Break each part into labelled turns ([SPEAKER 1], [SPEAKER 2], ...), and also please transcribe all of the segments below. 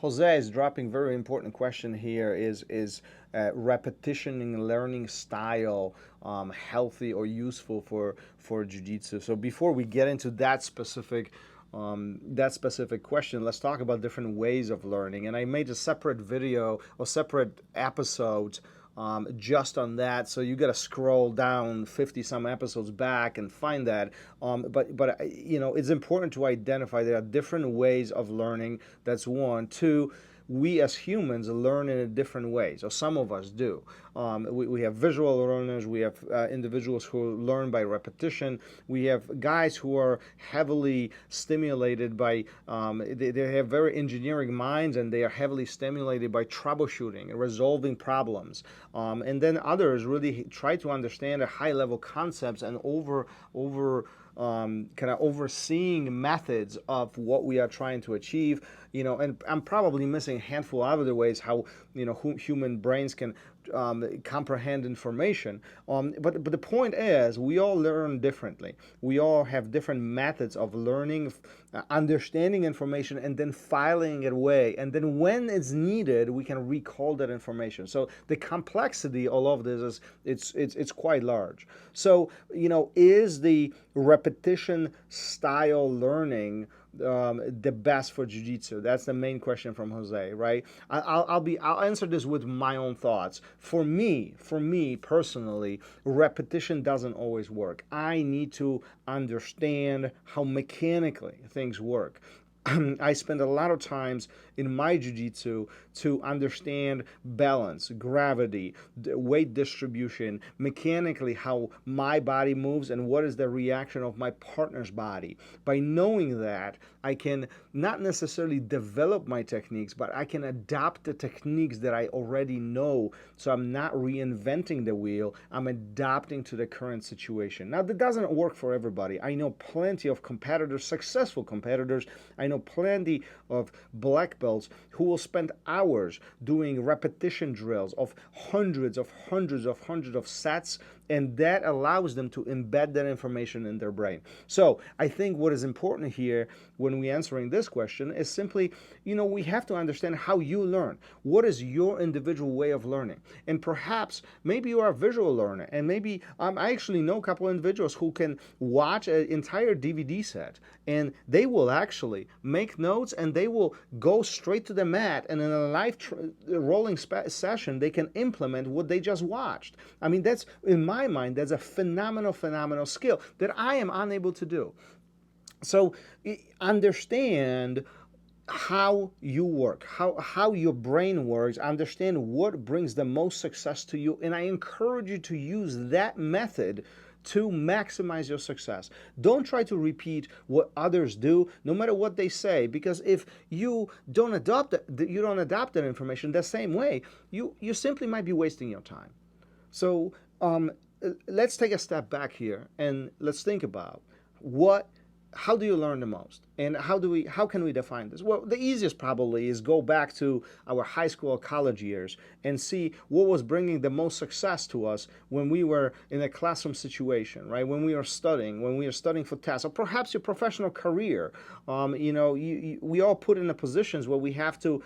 [SPEAKER 1] Jose is dropping very important question here. Is repetition in learning style healthy or useful for jiu-jitsu? So before we get into that specific question, let's talk about different ways of learning. And I made a separate video or separate episode just on that. So you got to scroll down 50 some episodes back and find that. But it's important to identify there are different ways of learning. That's one. Two, we as humans learn in a different ways, or some of us do. We have visual learners, we have individuals who learn by repetition, we have guys who are heavily stimulated by, they have very engineering minds and they are heavily stimulated by troubleshooting and resolving problems. And then others really try to understand the high level concepts and kind of overseeing methods of what we are trying to achieve, and I'm probably missing a handful of other ways how, human brains can comprehend information. But the point is, we all learn differently. We all have different methods of learning, understanding information, and then filing it away. And then when it's needed, we can recall that information. So the complexity of all of this is it's quite large. So is the repetition style learning the best for jiu-jitsu? That's the main question from Jose, right? I'll answer this with my own thoughts. For me personally, repetition doesn't always work. I need to understand how mechanically things work. I spend a lot of times in my jiu-jitsu to understand balance, gravity, weight distribution, mechanically how my body moves and what is the reaction of my partner's body. By knowing that, I can not necessarily develop my techniques, but I can adapt the techniques that I already know. So I'm not reinventing the wheel, I'm adapting to the current situation. Now, that doesn't work for everybody. I know plenty of competitors, successful competitors. I know plenty of black belts who will spend hours doing repetition drills of hundreds of sets, and that allows them to embed that information in their brain. So I think what is important here when we're answering this question is simply, we have to understand how you learn. What is your individual way of learning? And perhaps, maybe you are a visual learner, and maybe I actually know a couple of individuals who can watch an entire DVD set, and they will actually make notes, and they will go straight to the mat, and in a live rolling session, they can implement what they just watched. I mean, that's, in my mind, that's a phenomenal skill that I am unable to do. So understand how you work, how your brain works, understand what brings the most success to you, and I encourage you to use that method to maximize your success. Don't try to repeat what others do, no matter what they say, because if you don't adopt that information the same way, you simply might be wasting your time. So let's take a step back here and let's think about how do you learn the most, and how can we define this? Well, the easiest probably is go back to our high school or college years and see what was bringing the most success to us when we were in a classroom situation, right? When we were studying for tests, or perhaps your professional career. We all put in the positions where we have to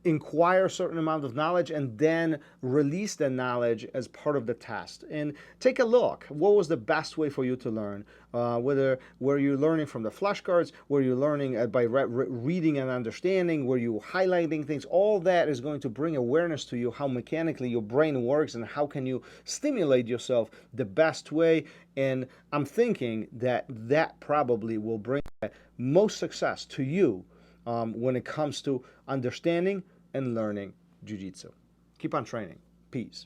[SPEAKER 1] inquire a certain amount of knowledge and then release the knowledge as part of the test. And take a look. What was the best way for you to learn? Were you learning from the flashcards? Were you learning by reading and understanding? Were you highlighting things? All that is going to bring awareness to you how mechanically your brain works and how can you stimulate yourself the best way. And I'm thinking that probably will bring the most success to you when it comes to understanding and learning jiu-jitsu. Keep on training. Peace.